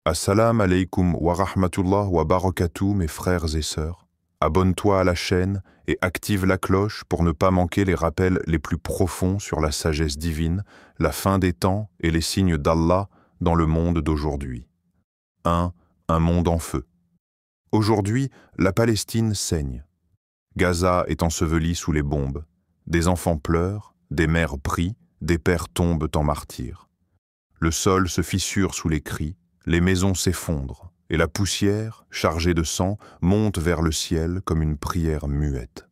Assalamu alaikum wa rahmatullah wa barakatuh, mes frères et sœurs. Abonne-toi à la chaîne et active la cloche pour ne pas manquer les rappels les plus profonds sur la sagesse divine, la fin des temps et les signes d'Allah dans le monde d'aujourd'hui. 1. Un monde en feu. Aujourd'hui, la Palestine saigne. Gaza est ensevelie sous les bombes. Des enfants pleurent, des mères prient, des pères tombent en martyrs. Le sol se fissure sous les cris, les maisons s'effondrent, et la poussière, chargée de sang, monte vers le ciel comme une prière muette.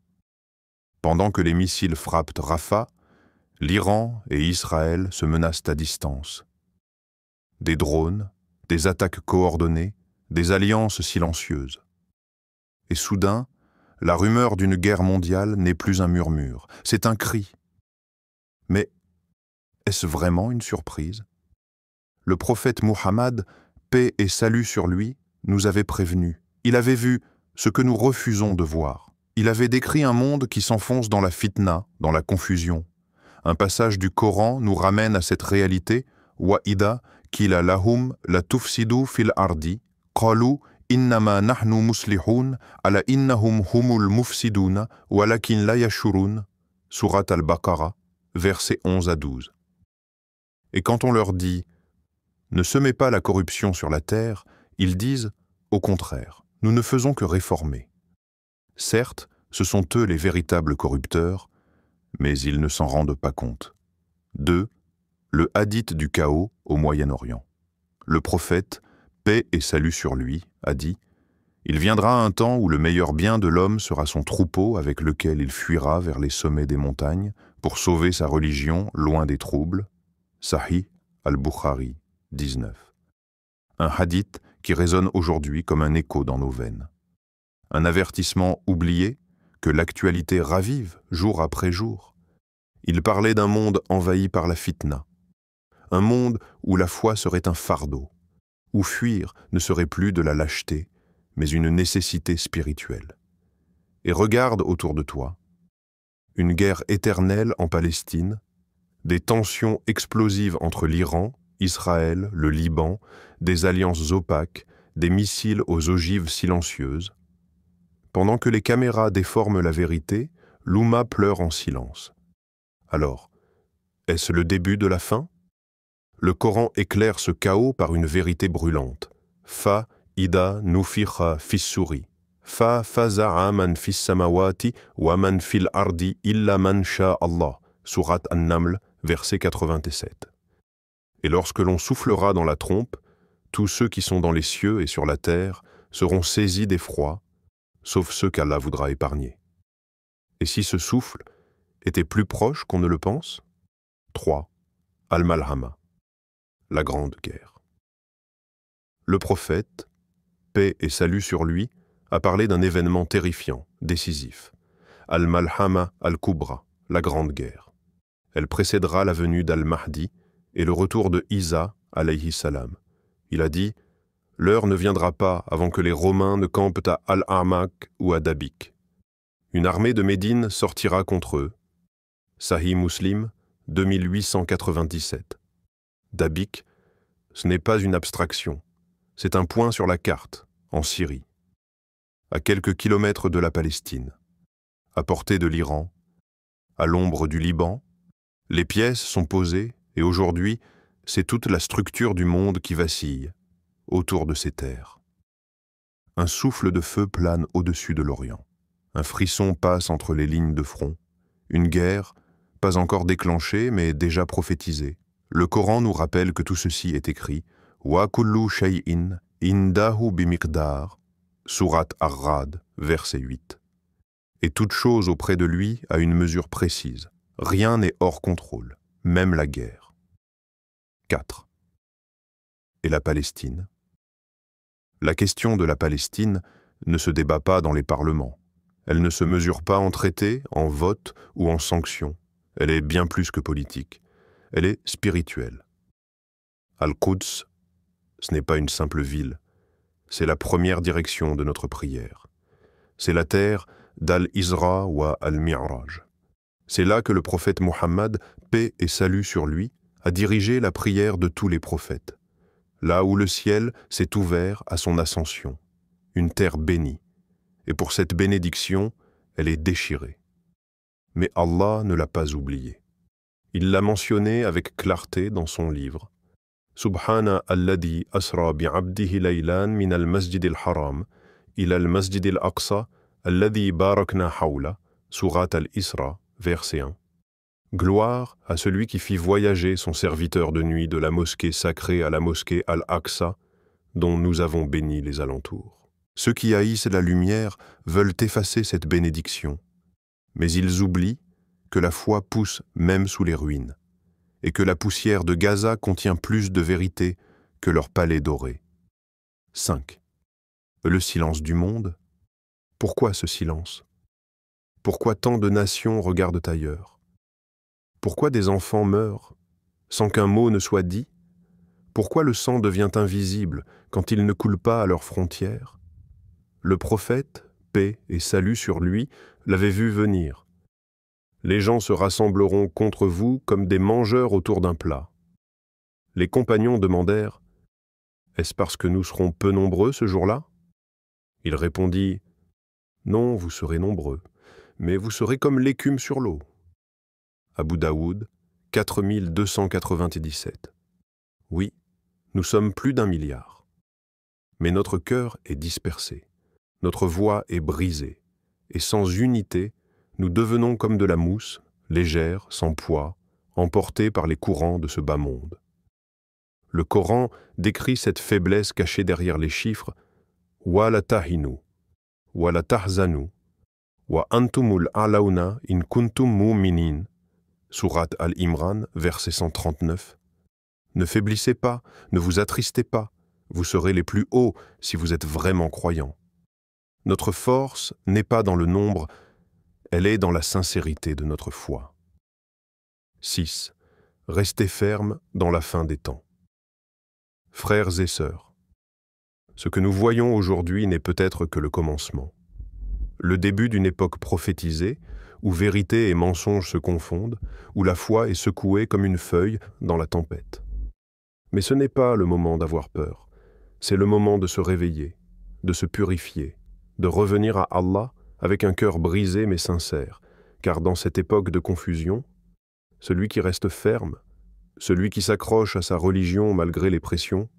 Pendant que les missiles frappent Rafah, l'Iran et Israël se menacent à distance. Des drones, des attaques coordonnées, des alliances silencieuses. Et soudain, la rumeur d'une guerre mondiale n'est plus un murmure, c'est un cri. Mais est-ce vraiment une surprise? Le prophète Muhammad, paix et salut sur lui, nous avait prévenus. Il avait vu ce que nous refusons de voir. Il avait décrit un monde qui s'enfonce dans la fitna, dans la confusion. Un passage du Coran nous ramène à cette réalité. Wa ida kila lahum la tufsidu fil ardi qalu innama nahnu muslihun ala innahum humul mufsiduna walakin la yashurun. Sourate al-Baqarah, versets 11 à 12. Et quand on leur dit « Ne semez pas la corruption sur la terre », ils disent « Au contraire, nous ne faisons que réformer ». Certes, ce sont eux les véritables corrupteurs, mais ils ne s'en rendent pas compte. 2. Le hadith du chaos au Moyen-Orient. Le prophète, paix et salut sur lui, a dit « Il viendra un temps où le meilleur bien de l'homme sera son troupeau avec lequel il fuira vers les sommets des montagnes pour sauver sa religion loin des troubles. » Sahih al-Bukhari 19. Un hadith qui résonne aujourd'hui comme un écho dans nos veines. Un avertissement oublié que l'actualité ravive jour après jour. Il parlait d'un monde envahi par la fitna. Un monde où la foi serait un fardeau, où fuir ne serait plus de la lâcheté, mais une nécessité spirituelle. Et regarde autour de toi. Une guerre éternelle en Palestine, des tensions explosives entre l'Iran, Israël, le Liban, des alliances opaques, des missiles aux ogives silencieuses. Pendant que les caméras déforment la vérité, l'Oumma pleure en silence. Alors, est-ce le début de la fin? Le Coran éclaire ce chaos par une vérité brûlante. Fa, ida, nuficha, fissuri. Fa, faza'a man fis samawati wa man fil ardi illa man sha Allah. Sourate An-Naml, verset 87. Et lorsque l'on soufflera dans la trompe, tous ceux qui sont dans les cieux et sur la terre seront saisis d'effroi, sauf ceux qu'Allah voudra épargner. Et si ce souffle était plus proche qu'on ne le pense? 3. Al-Malhama, la grande guerre. Le prophète, paix et salut sur lui, a parlé d'un événement terrifiant, décisif. Al-Malhama al-Kubra, la grande guerre. Elle précédera la venue d'Al-Mahdi et le retour de Isa, alayhi salam. Il a dit « L'heure ne viendra pas avant que les Romains ne campent à Al-Amak ou à Dabik. Une armée de Médine sortira contre eux. » Sahih Muslim, 2897. Dabik, ce n'est pas une abstraction, c'est un point sur la carte, en Syrie, à quelques kilomètres de la Palestine, à portée de l'Iran, à l'ombre du Liban. Les pièces sont posées et aujourd'hui, c'est toute la structure du monde qui vacille autour de ces terres. Un souffle de feu plane au-dessus de l'Orient. Un frisson passe entre les lignes de front. Une guerre, pas encore déclenchée, mais déjà prophétisée. Le Coran nous rappelle que tout ceci est écrit « Wa kullu shay'in indahu bimiqdar » Sourate Ar-Ra'd, verset 8. Et toute chose auprès de lui a une mesure précise. Rien n'est hors contrôle, même la guerre. 4. Et la Palestine? La question de la Palestine ne se débat pas dans les parlements. Elle ne se mesure pas en traités, en votes ou en sanctions. Elle est bien plus que politique. Elle est spirituelle. Al-Quds, ce n'est pas une simple ville. C'est la première direction de notre prière. C'est la terre d'Al-Isra ou Al-Mi'raj. C'est là que le prophète Muhammad, paix et salut sur lui, a dirigé la prière de tous les prophètes. là où le ciel s'est ouvert à son ascension, une terre bénie, et pour cette bénédiction, elle est déchirée. Mais Allah ne l'a pas oubliée. Il l'a mentionné avec clarté dans son livre. Subhana alladhi asra bi'abdihi laylan min al-masjid al-haram ila al-masjid al-aqsa alladhi barakna hawla, Surat al-Isra, verset 1. Gloire à celui qui fit voyager son serviteur de nuit de la mosquée sacrée à la mosquée Al-Aqsa, dont nous avons béni les alentours. Ceux qui haïssent la lumière veulent effacer cette bénédiction, mais ils oublient que la foi pousse même sous les ruines, et que la poussière de Gaza contient plus de vérité que leur palais doré. 5. Le silence du monde. Pourquoi ce silence? Pourquoi tant de nations regardent ailleurs? Pourquoi des enfants meurent sans qu'un mot ne soit dit? Pourquoi le sang devient invisible quand il ne coule pas à leurs frontières? Le prophète, paix et salut sur lui, l'avait vu venir. Les gens se rassembleront contre vous comme des mangeurs autour d'un plat. Les compagnons demandèrent « Est-ce parce que nous serons peu nombreux ce jour-là » Il répondit « Non, vous serez nombreux, mais vous serez comme l'écume sur l'eau. » Abu Daoud, 4297. Oui, nous sommes plus d'1 milliard. Mais notre cœur est dispersé, notre voix est brisée, et sans unité, nous devenons comme de la mousse, légère, sans poids, emportée par les courants de ce bas monde. Le Coran décrit cette faiblesse cachée derrière les chiffres « Wa la tahinu, wa la tahzanu, wa antumul a'launa in kuntum mu'minin » Surat Al-Imran, verset 139. Ne faiblissez pas, ne vous attristez pas, vous serez les plus hauts si vous êtes vraiment croyants. Notre force n'est pas dans le nombre, elle est dans la sincérité de notre foi. 6. Restez fermes dans la fin des temps. Frères et sœurs, ce que nous voyons aujourd'hui n'est peut-être que le commencement. Le début d'une époque prophétisée, où vérité et mensonge se confondent, où la foi est secouée comme une feuille dans la tempête. Mais ce n'est pas le moment d'avoir peur, c'est le moment de se réveiller, de se purifier, de revenir à Allah avec un cœur brisé mais sincère, car dans cette époque de confusion, celui qui reste ferme, celui qui s'accroche à sa religion malgré les pressions,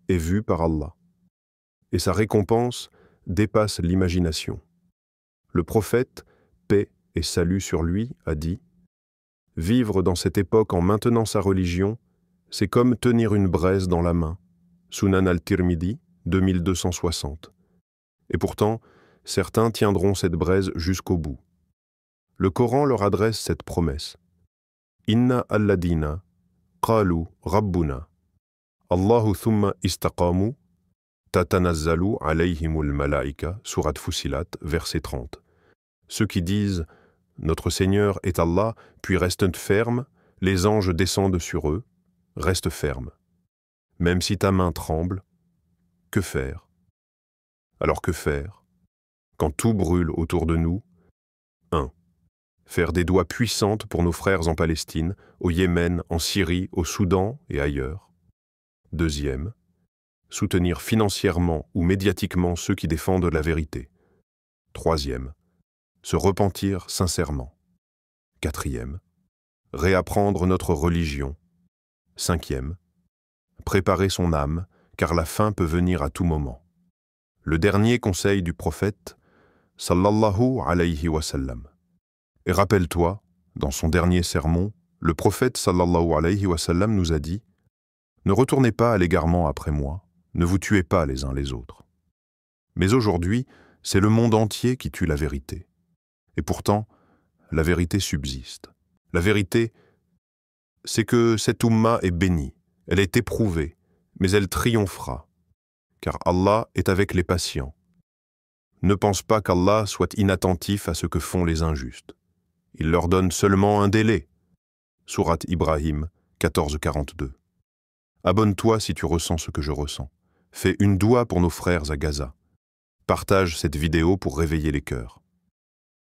est vu par Allah. Et sa récompense dépasse l'imagination. Le prophète, paix et salut sur lui, a dit « Vivre dans cette époque en maintenant sa religion, c'est comme tenir une braise dans la main. » Sunan al-Tirmidhi, 2260. Et pourtant, certains tiendront cette braise jusqu'au bout. Le Coran leur adresse cette promesse. « Inna alladina, qalu rabbuna, Allahu thumma istaqamu, tatanazzalu alayhimul malaika » Surat Fussilat, verset 30. Ceux qui disent « Notre Seigneur est Allah » puis restent fermes, les anges descendent sur eux, reste ferme. Même si ta main tremble, que faire? Alors que faire? Quand tout brûle autour de nous, 1. Faire des doigts puissantes pour nos frères en Palestine, au Yémen, en Syrie, au Soudan et ailleurs. 2. Soutenir financièrement ou médiatiquement ceux qui défendent la vérité. 3. Se repentir sincèrement. 4. Réapprendre notre religion. 5. Préparer son âme, car la fin peut venir à tout moment. Le dernier conseil du prophète, sallallahu alayhi wa sallam. Et rappelle-toi, dans son dernier sermon, le prophète sallallahu alayhi wa sallam nous a dit « Ne retournez pas à l'égarement après moi, ne vous tuez pas les uns les autres. » Mais aujourd'hui, c'est le monde entier qui tue la vérité. Et pourtant, la vérité subsiste. La vérité, c'est que cette Ummah est bénie, elle est éprouvée, mais elle triomphera, car Allah est avec les patients. Ne pense pas qu'Allah soit inattentif à ce que font les injustes. Il leur donne seulement un délai. Surat Ibrahim, 1442. Abonne-toi si tu ressens ce que je ressens. Fais une doua pour nos frères à Gaza. Partage cette vidéo pour réveiller les cœurs.